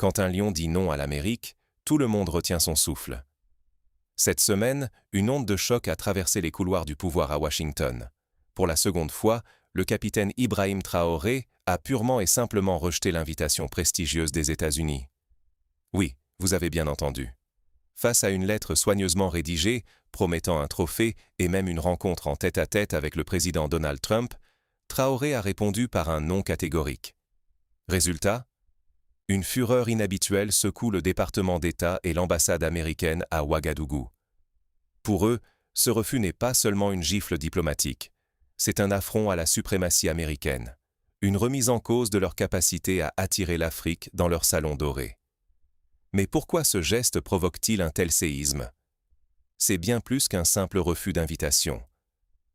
Quand un lion dit non à l'Amérique, tout le monde retient son souffle. Cette semaine, une onde de choc a traversé les couloirs du pouvoir à Washington. Pour la seconde fois, le capitaine Ibrahim Traoré a purement et simplement rejeté l'invitation prestigieuse des États-Unis. Oui, vous avez bien entendu. Face à une lettre soigneusement rédigée, promettant un trophée et même une rencontre en tête-à-tête avec le président Donald Trump, Traoré a répondu par un non catégorique. Résultat ? Une fureur inhabituelle secoue le département d'État et l'ambassade américaine à Ouagadougou. Pour eux, ce refus n'est pas seulement une gifle diplomatique, c'est un affront à la suprématie américaine, une remise en cause de leur capacité à attirer l'Afrique dans leur salon doré. Mais pourquoi ce geste provoque-t-il un tel séisme ? C'est bien plus qu'un simple refus d'invitation.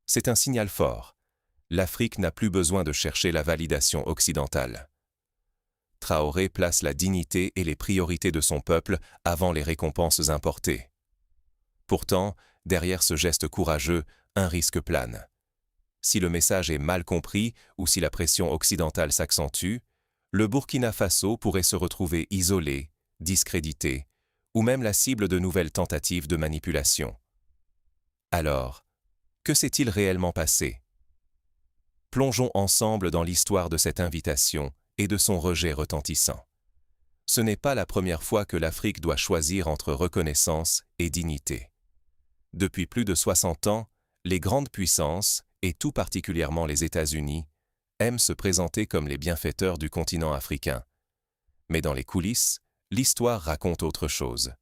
C'est un signal fort. L'Afrique n'a plus besoin de chercher la validation occidentale. Traoré place la dignité et les priorités de son peuple avant les récompenses importées. Pourtant, derrière ce geste courageux, un risque plane. Si le message est mal compris ou si la pression occidentale s'accentue, le Burkina Faso pourrait se retrouver isolé, discrédité, ou même la cible de nouvelles tentatives de manipulation. Alors, que s'est-il réellement passé ? Plongeons ensemble dans l'histoire de cette invitation et de son rejet retentissant. Ce n'est pas la première fois que l'Afrique doit choisir entre reconnaissance et dignité. Depuis plus de 60 ans, les grandes puissances, et tout particulièrement les États-Unis, aiment se présenter comme les bienfaiteurs du continent africain. Mais dans les coulisses, l'histoire raconte autre chose.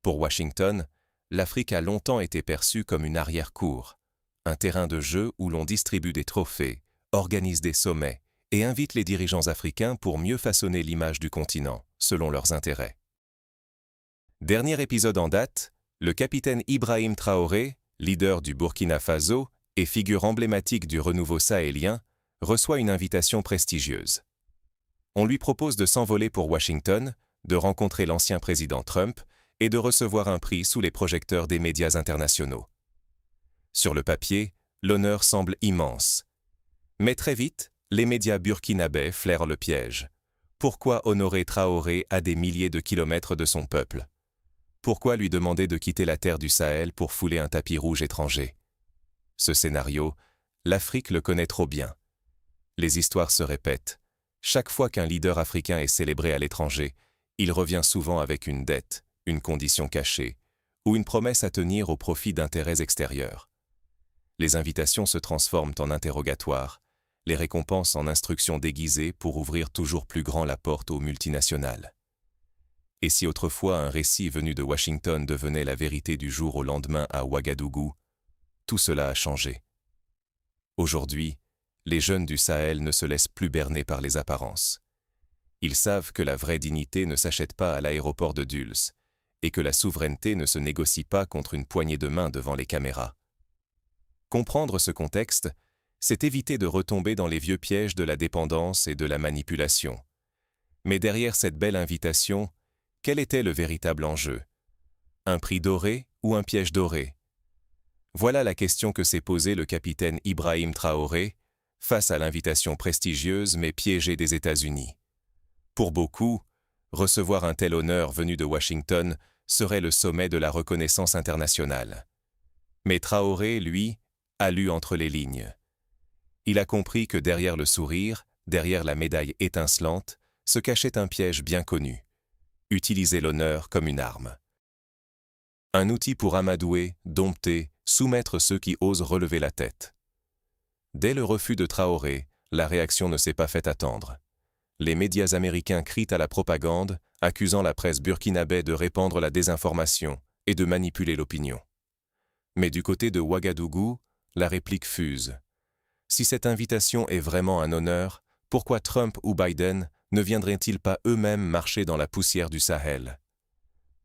Pour Washington, l'Afrique a longtemps été perçue comme une arrière-cour, un terrain de jeu où l'on distribue des trophées, organise des sommets et invite les dirigeants africains pour mieux façonner l'image du continent, selon leurs intérêts. Dernier épisode en date, le capitaine Ibrahim Traoré, leader du Burkina Faso et figure emblématique du renouveau sahélien, reçoit une invitation prestigieuse. On lui propose de s'envoler pour Washington, de rencontrer l'ancien président Trump et de recevoir un prix sous les projecteurs des médias internationaux. Sur le papier, l'honneur semble immense. Mais très vite, les médias burkinabés flairent le piège. Pourquoi honorer Traoré à des milliers de kilomètres de son peuple ? Pourquoi lui demander de quitter la terre du Sahel pour fouler un tapis rouge étranger ? Ce scénario, l'Afrique le connaît trop bien. Les histoires se répètent. Chaque fois qu'un leader africain est célébré à l'étranger, il revient souvent avec une dette, une condition cachée, ou une promesse à tenir au profit d'intérêts extérieurs. Les invitations se transforment en interrogatoires, les récompenses en instructions déguisées pour ouvrir toujours plus grand la porte aux multinationales. Et si autrefois un récit venu de Washington devenait la vérité du jour au lendemain à Ouagadougou, tout cela a changé. Aujourd'hui, les jeunes du Sahel ne se laissent plus berner par les apparences. Ils savent que la vraie dignité ne s'achète pas à l'aéroport de Dulce et que la souveraineté ne se négocie pas contre une poignée de main devant les caméras. Comprendre ce contexte, c'est éviter de retomber dans les vieux pièges de la dépendance et de la manipulation. Mais derrière cette belle invitation, quel était le véritable enjeu ? Un prix doré ou un piège doré ? Voilà la question que s'est posée le capitaine Ibrahim Traoré face à l'invitation prestigieuse mais piégée des États-Unis. Pour beaucoup, recevoir un tel honneur venu de Washington serait le sommet de la reconnaissance internationale. Mais Traoré, lui, a lu entre les lignes. Il a compris que derrière le sourire, derrière la médaille étincelante, se cachait un piège bien connu. Utiliser l'honneur comme une arme. Un outil pour amadouer, dompter, soumettre ceux qui osent relever la tête. Dès le refus de Traoré, la réaction ne s'est pas fait attendre. Les médias américains crient à la propagande, accusant la presse burkinabé de répandre la désinformation et de manipuler l'opinion. Mais du côté de Ouagadougou, la réplique fuse. Si cette invitation est vraiment un honneur, pourquoi Trump ou Biden ne viendraient-ils pas eux-mêmes marcher dans la poussière du Sahel ?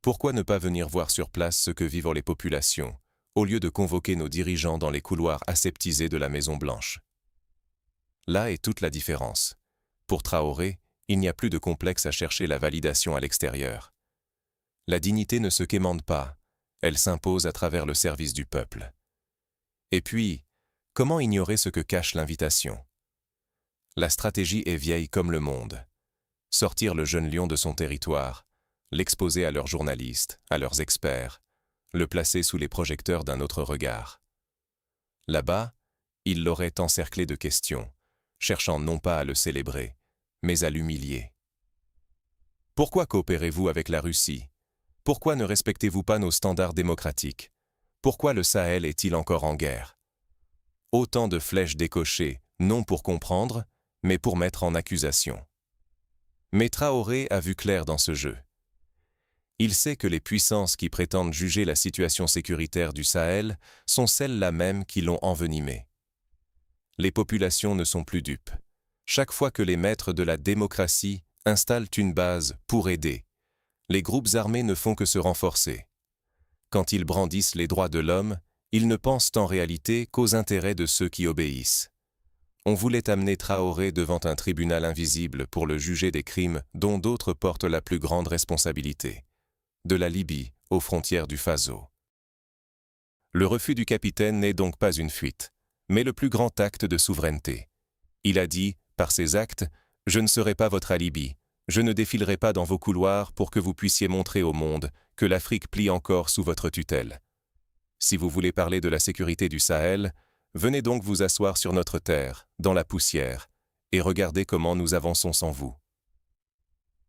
Pourquoi ne pas venir voir sur place ce que vivent les populations, au lieu de convoquer nos dirigeants dans les couloirs aseptisés de la Maison-Blanche ? Là est toute la différence. Pour Traoré, il n'y a plus de complexe à chercher la validation à l'extérieur. La dignité ne se quémande pas, elle s'impose à travers le service du peuple. Et puis, comment ignorer ce que cache l'invitation ? La stratégie est vieille comme le monde. sortir le jeune lion de son territoire, l'exposer à leurs journalistes, à leurs experts, le placer sous les projecteurs d'un autre regard. Là-bas, ils l'auraient encerclé de questions, cherchant non pas à le célébrer, mais à l'humilier. Pourquoi coopérez-vous avec la Russie? Pourquoi ne respectez-vous pas nos standards démocratiques? Pourquoi le Sahel est-il encore en guerre? Autant de flèches décochées, non pour comprendre, mais pour mettre en accusation. Mais Traoré a vu clair dans ce jeu. Il sait que les puissances qui prétendent juger la situation sécuritaire du Sahel sont celles-là mêmes qui l'ont envenimé. Les populations ne sont plus dupes. Chaque fois que les maîtres de la démocratie installent une base pour aider, les groupes armés ne font que se renforcer. Quand ils brandissent les droits de l'homme, ils ne pensent en réalité qu'aux intérêts de ceux qui obéissent. On voulait amener Traoré devant un tribunal invisible pour le juger des crimes dont d'autres portent la plus grande responsabilité. De la Libye aux frontières du Faso. Le refus du capitaine n'est donc pas une fuite, mais le plus grand acte de souveraineté. Il a dit, par ses actes, « Je ne serai pas votre alibi, je ne défilerai pas dans vos couloirs pour que vous puissiez montrer au monde que l'Afrique plie encore sous votre tutelle. Si vous voulez parler de la sécurité du Sahel, venez donc vous asseoir sur notre terre, dans la poussière, et regardez comment nous avançons sans vous. »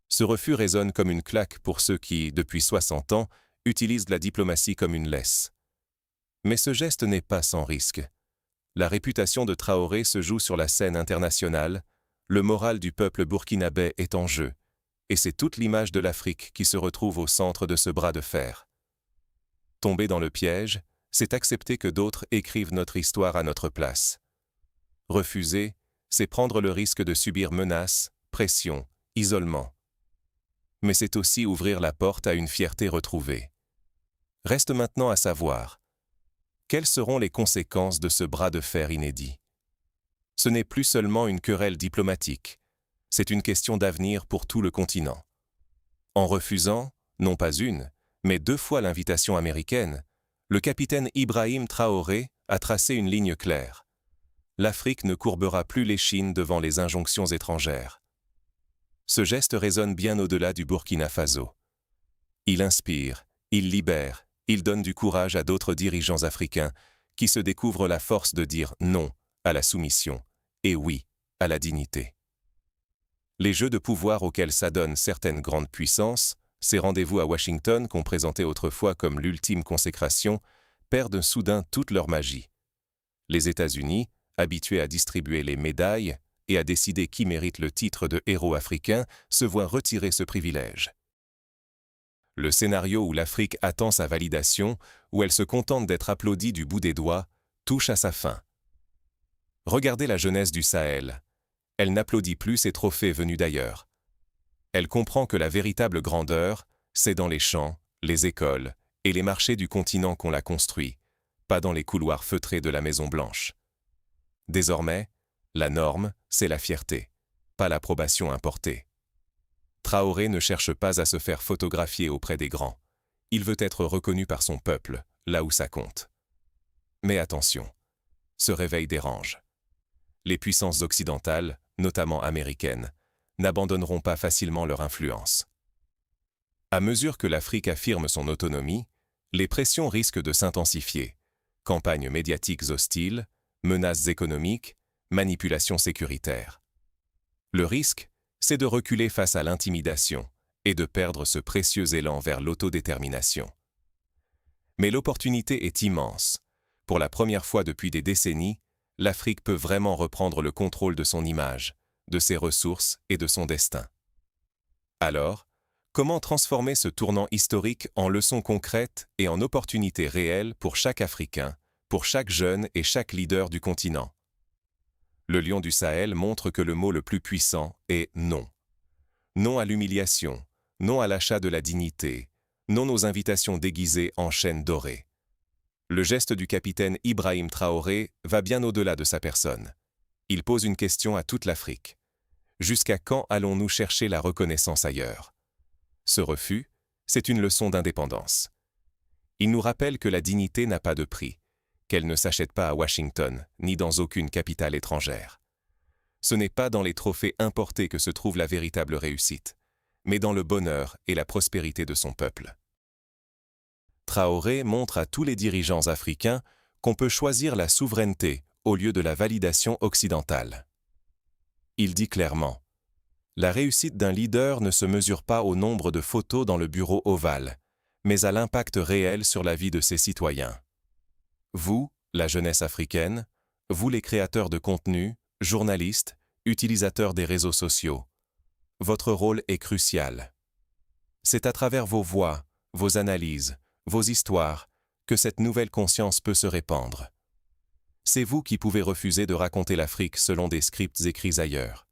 Ce refus résonne comme une claque pour ceux qui, depuis 60 ans, utilisent la diplomatie comme une laisse. Mais ce geste n'est pas sans risque. La réputation de Traoré se joue sur la scène internationale, le moral du peuple burkinabé est en jeu, et c'est toute l'image de l'Afrique qui se retrouve au centre de ce bras de fer. Tomber dans le piège, c'est accepter que d'autres écrivent notre histoire à notre place. Refuser, c'est prendre le risque de subir menaces, pression, isolement. Mais c'est aussi ouvrir la porte à une fierté retrouvée. Reste maintenant à savoir, quelles seront les conséquences de ce bras de fer inédit? Ce n'est plus seulement une querelle diplomatique, c'est une question d'avenir pour tout le continent. En refusant, non pas une, mais 2 fois l'invitation américaine, le capitaine Ibrahim Traoré a tracé une ligne claire. L'Afrique ne courbera plus l'échine devant les injonctions étrangères. Ce geste résonne bien au-delà du Burkina Faso. Il inspire, il libère, il donne du courage à d'autres dirigeants africains qui se découvrent la force de dire non à la soumission et oui à la dignité. Les jeux de pouvoir auxquels s'adonnent certaines grandes puissances, ces rendez-vous à Washington qu'on présentait autrefois comme l'ultime consécration, perdent soudain toute leur magie. Les États-Unis, habitués à distribuer les médailles et à décider qui mérite le titre de héros africain, se voient retirer ce privilège. Le scénario où l'Afrique attend sa validation, où elle se contente d'être applaudie du bout des doigts, touche à sa fin. Regardez la jeunesse du Sahel. Elle n'applaudit plus ces trophées venus d'ailleurs. Elle comprend que la véritable grandeur, c'est dans les champs, les écoles et les marchés du continent qu'on l'a construit, pas dans les couloirs feutrés de la Maison-Blanche. Désormais, la norme, c'est la fierté, pas l'approbation importée. Traoré ne cherche pas à se faire photographier auprès des grands. Il veut être reconnu par son peuple, là où ça compte. Mais attention, ce réveil dérange. Les puissances occidentales, notamment américaines, n'abandonneront pas facilement leur influence. À mesure que l'Afrique affirme son autonomie, les pressions risquent de s'intensifier. Campagnes médiatiques hostiles, menaces économiques, manipulations sécuritaires. Le risque, c'est de reculer face à l'intimidation et de perdre ce précieux élan vers l'autodétermination. Mais l'opportunité est immense. Pour la première fois depuis des décennies, l'Afrique peut vraiment reprendre le contrôle de son image, de ses ressources et de son destin. Alors, comment transformer ce tournant historique en leçons concrètes et en opportunités réelles pour chaque Africain, pour chaque jeune et chaque leader du continent? Le lion du Sahel montre que le mot le plus puissant est non. Non à l'humiliation, non à l'achat de la dignité, non aux invitations déguisées en chaînes dorées. Le geste du capitaine Ibrahim Traoré va bien au-delà de sa personne. Il pose une question à toute l'Afrique. Jusqu'à quand allons-nous chercher la reconnaissance ailleurs? Ce refus, c'est une leçon d'indépendance. Il nous rappelle que la dignité n'a pas de prix, qu'elle ne s'achète pas à Washington, ni dans aucune capitale étrangère. Ce n'est pas dans les trophées importés que se trouve la véritable réussite, mais dans le bonheur et la prospérité de son peuple. Traoré montre à tous les dirigeants africains qu'on peut choisir la souveraineté au lieu de la validation occidentale. Il dit clairement: la réussite d'un leader ne se mesure pas au nombre de photos dans le bureau ovale, mais à l'impact réel sur la vie de ses citoyens. Vous, la jeunesse africaine, vous les créateurs de contenu, journalistes, utilisateurs des réseaux sociaux, votre rôle est crucial. C'est à travers vos voix, vos analyses, vos histoires, que cette nouvelle conscience peut se répandre. C'est vous qui pouvez refuser de raconter l'Afrique selon des scripts écrits ailleurs.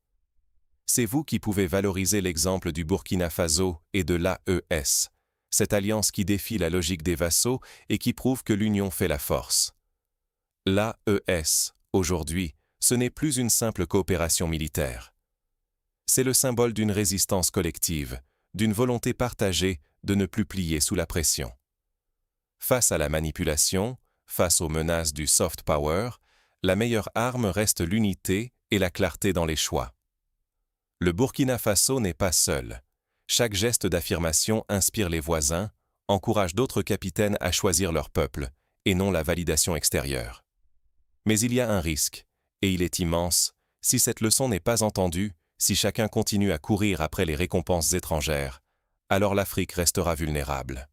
C'est vous qui pouvez valoriser l'exemple du Burkina Faso et de l'AES, cette alliance qui défie la logique des vassaux et qui prouve que l'union fait la force. L'AES, aujourd'hui, ce n'est plus une simple coopération militaire. C'est le symbole d'une résistance collective, d'une volonté partagée de ne plus plier sous la pression. Face à la manipulation, face aux menaces du soft power, la meilleure arme reste l'unité et la clarté dans les choix. Le Burkina Faso n'est pas seul. Chaque geste d'affirmation inspire les voisins, encourage d'autres capitaines à choisir leur peuple, et non la validation extérieure. Mais il y a un risque, et il est immense, si cette leçon n'est pas entendue, si chacun continue à courir après les récompenses étrangères, alors l'Afrique restera vulnérable.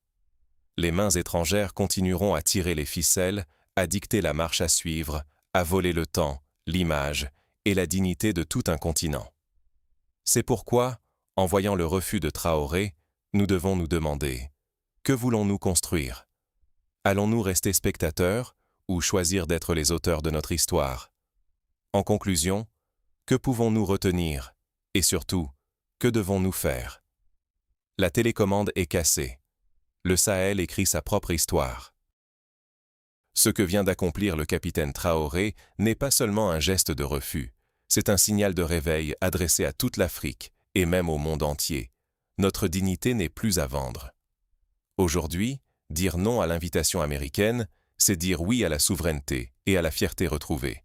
Les mains étrangères continueront à tirer les ficelles, à dicter la marche à suivre, à voler le temps, l'image et la dignité de tout un continent. C'est pourquoi, en voyant le refus de Traoré, nous devons nous demander: que voulons-nous construire? Allons-nous rester spectateurs ou choisir d'être les auteurs de notre histoire? En conclusion, que pouvons-nous retenir? Et surtout, que devons-nous faire? La télécommande est cassée. Le Sahel écrit sa propre histoire. Ce que vient d'accomplir le capitaine Traoré n'est pas seulement un geste de refus, c'est un signal de réveil adressé à toute l'Afrique et même au monde entier. Notre dignité n'est plus à vendre. Aujourd'hui, dire non à l'invitation américaine, c'est dire oui à la souveraineté et à la fierté retrouvée.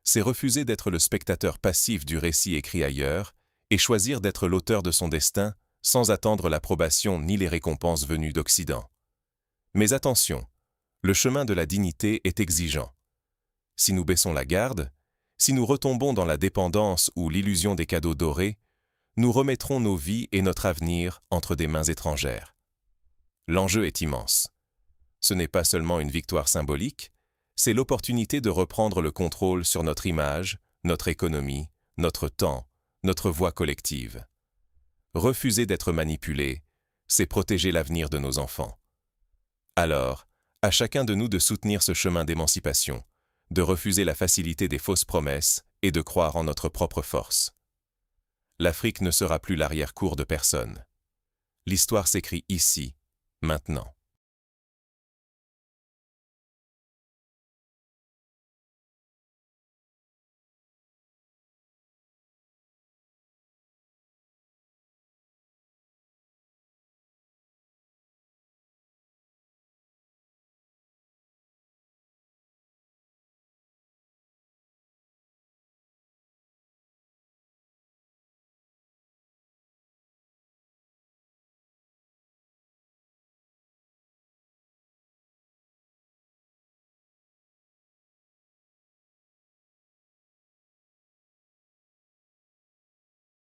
C'est refuser d'être le spectateur passif du récit écrit ailleurs et choisir d'être l'auteur de son destin sans attendre l'approbation ni les récompenses venues d'Occident. Mais attention, le chemin de la dignité est exigeant. Si nous baissons la garde, si nous retombons dans la dépendance ou l'illusion des cadeaux dorés, nous remettrons nos vies et notre avenir entre des mains étrangères. L'enjeu est immense. Ce n'est pas seulement une victoire symbolique, c'est l'opportunité de reprendre le contrôle sur notre image, notre économie, notre temps, notre voix collective. Refuser d'être manipulé, c'est protéger l'avenir de nos enfants. Alors, à chacun de nous de soutenir ce chemin d'émancipation, de refuser la facilité des fausses promesses et de croire en notre propre force. L'Afrique ne sera plus l'arrière-cour de personne. L'histoire s'écrit ici, maintenant.